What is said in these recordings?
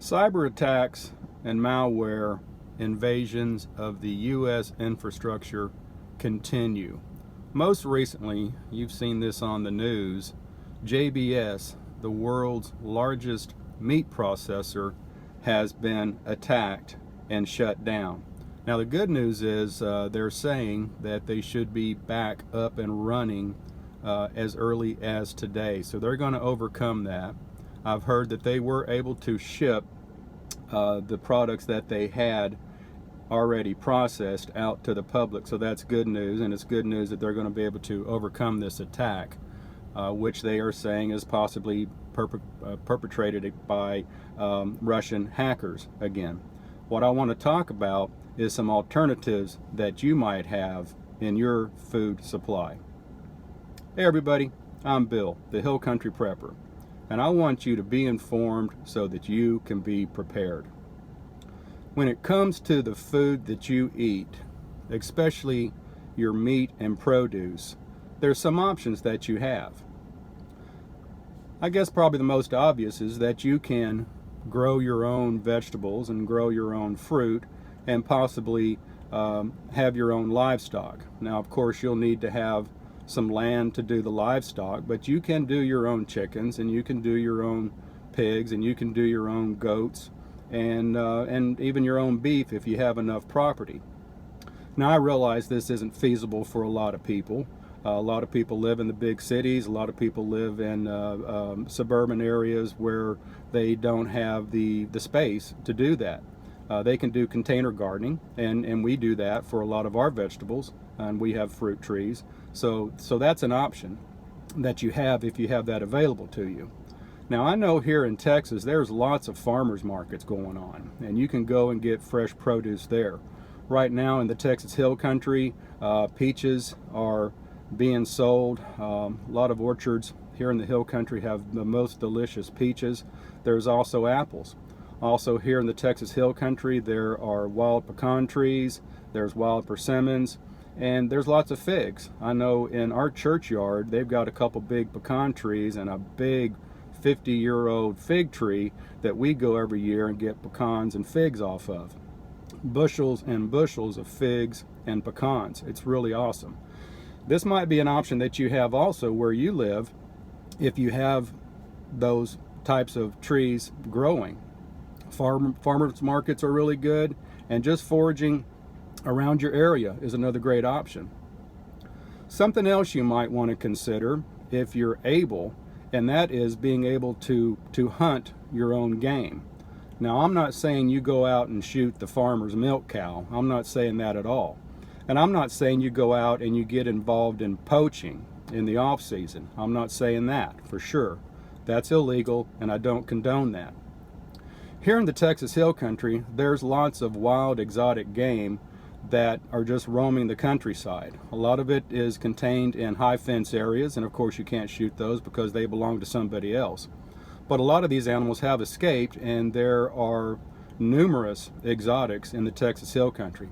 Cyber attacks and malware invasions of the U.S. infrastructure continue. Most recently, you've seen this on the news, JBS, the world's largest meat processor, has been attacked and shut down. Now the good news is they're saying that they should be back up and running as early as today. So they're going to overcome that. I've heard that they were able to ship the products that they had already processed out to the public. So that's good news, and it's good news that they're going to be able to overcome this attack, which they are saying is possibly perpetrated by Russian hackers again. What I want to talk about is some alternatives that you might have in your food supply. Hey everybody, I'm Bill, the Hill Country Prepper, and I want you to be informed so that you can be prepared. When it comes to the food that you eat, especially your meat and produce, there's some options that you have. I guess probably the most obvious is that you can grow your own vegetables and grow your own fruit and possibly have your own livestock. Now, of course, you'll need to have some land to do the livestock, but you can do your own chickens, and you can do your own pigs, and you can do your own goats, and even your own beef if you have enough property. Now, I realize this isn't feasible for a lot of people. A lot of people live in the big cities. A lot of people live in suburban areas where they don't have the space to do that. They can do container gardening, and we do that for a lot of our vegetables, and we have fruit trees. So that's an option that you have if you have that available to you. Now, I know here in Texas there's lots of farmers markets going on, and you can go and get fresh produce there. Right now in the Texas Hill Country, peaches are being sold. A lot of orchards here in the Hill Country have the most delicious peaches. There's also apples. Also here in the Texas Hill Country there are wild pecan trees, there's wild persimmons, and there's lots of figs. I know in our churchyard they've got a couple big pecan trees and a big 50-year-old fig tree that we go every year and get pecans and figs off of. Bushels and bushels of figs and pecans. It's really awesome. This might be an option that you have also where you live if you have those types of trees growing. Farmers markets are really good, and just foraging around your area is another great option. Something else you might want to consider if you're able, and that is being able to hunt your own game. Now, I'm not saying you go out and shoot the farmer's milk cow. I'm not saying that at all. And I'm not saying you go out and you get involved in poaching in the off season. I'm not saying that for sure. That's illegal, and I don't condone that. Here in the Texas Hill Country, there's lots of wild exotic game that are just roaming the countryside. A lot of it is contained in high fence areas, and of course you can't shoot those because they belong to somebody else. But a lot of these animals have escaped, and there are numerous exotics in the Texas Hill Country.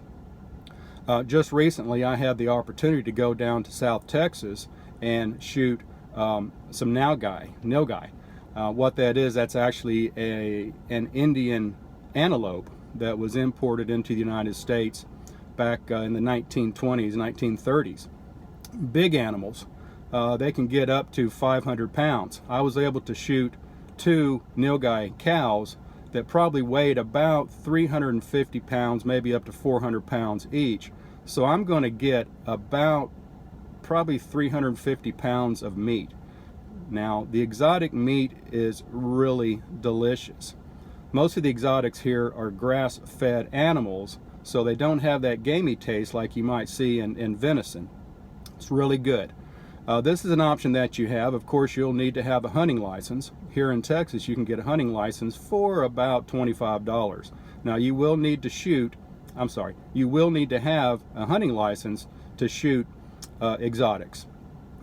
Just recently I had the opportunity to go down to South Texas and shoot some nilgai. What that is, that's actually an Indian antelope that was imported into the United States back in the 1920s, 1930s. Big animals. They can get up to 500 pounds. I was able to shoot 2 nilgai cows that probably weighed about 350 pounds, maybe up to 400 pounds each. So I'm going to get about probably 350 pounds of meat. Now, the exotic meat is really delicious. Most of the exotics here are grass-fed animals, so they don't have that gamey taste like you might see in venison. It's really good. This is an option that you have. Of course, you'll need to have a hunting license. Here in Texas, you can get a hunting license for about $25. Now, you will need to have a hunting license to shoot exotics,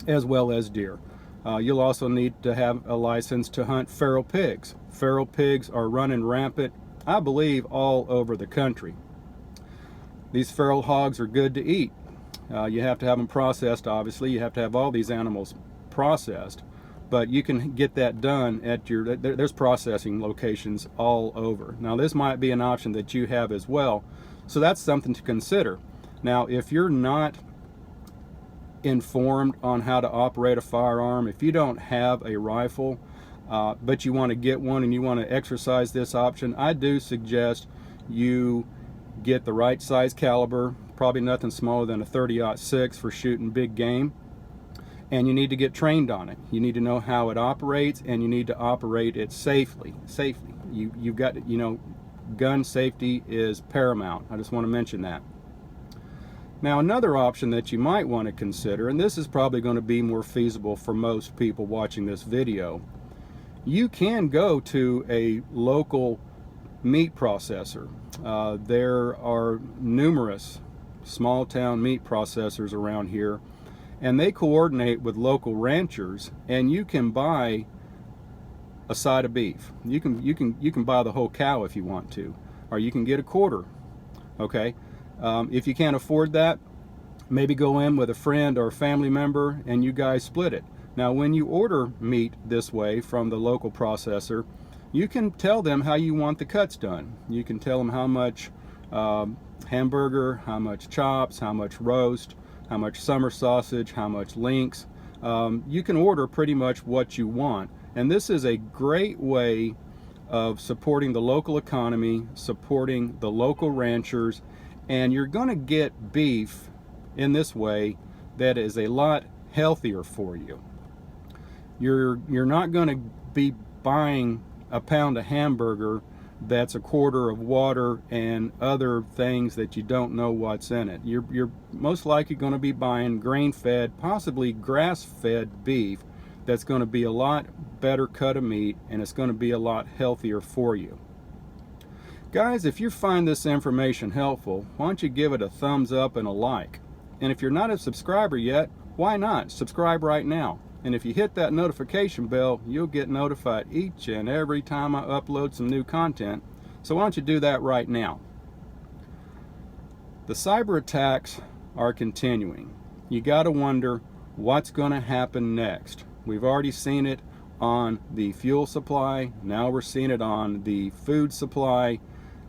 as well as deer. You'll also need to have a license to hunt feral pigs. Feral pigs are running rampant, I believe, all over the country. These feral hogs are good to eat. You have to have them processed, obviously. You have to have all these animals processed. but you can get that done at your, there's processing locations all over. Now this might be an option that you have as well, so that's something to consider. Now if you're not informed on how to operate a firearm, if you don't have a rifle, but you want to get one and you want to exercise this option, I do suggest you get the right size caliber, probably nothing smaller than a 30-06 for shooting big game. And you need to get trained on it. You need to know how it operates, and you need to operate it safely. You've got, you know, gun safety is paramount. I just want to mention that. Now another option that you might want to consider, and this is probably going to be more feasible for most people watching this video, you can go to a local meat processor. There are numerous small town meat processors around here, and they coordinate with local ranchers, and you can buy a side of beef. You can buy the whole cow if you want to, or you can get a quarter. Okay, if you can't afford that, maybe go in with a friend or a family member and you guys split it. Now when you order meat this way from the local processor, you can tell them how you want the cuts done. You can tell them how much hamburger, how much chops, how much roast, how much summer sausage, how much links. You can order pretty much what you want, and this is a great way of supporting the local economy, supporting the local ranchers, and you're going to get beef in this way that is a lot healthier for you. You're not going to be buying a pound of hamburger that's a quarter of water and other things that you don't know what's in it. You're most likely going to be buying grain-fed, possibly grass-fed beef that's going to be a lot better cut of meat, and it's going to be a lot healthier for you. Guys, if you find this information helpful, why don't you give it a thumbs up and a like? And if you're not a subscriber yet, why not subscribe right now? And if you hit that notification bell, you'll get notified each and every time I upload some new content. So why don't you do that right now? The cyber attacks are continuing. You got to wonder what's going to happen next. We've already seen it on the fuel supply. Now we're seeing it on the food supply.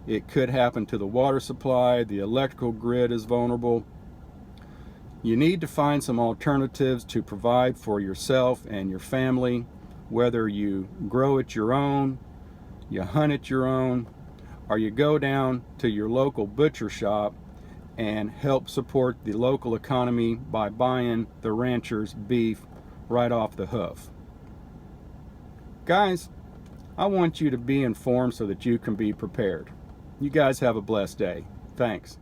It could happen to the water supply. The electrical grid is vulnerable. You need to find some alternatives to provide for yourself and your family, whether you grow at your own, you hunt at your own, or you go down to your local butcher shop and help support the local economy by buying the rancher's beef right off the hoof. Guys, I want you to be informed so that you can be prepared. You guys have a blessed day. Thanks.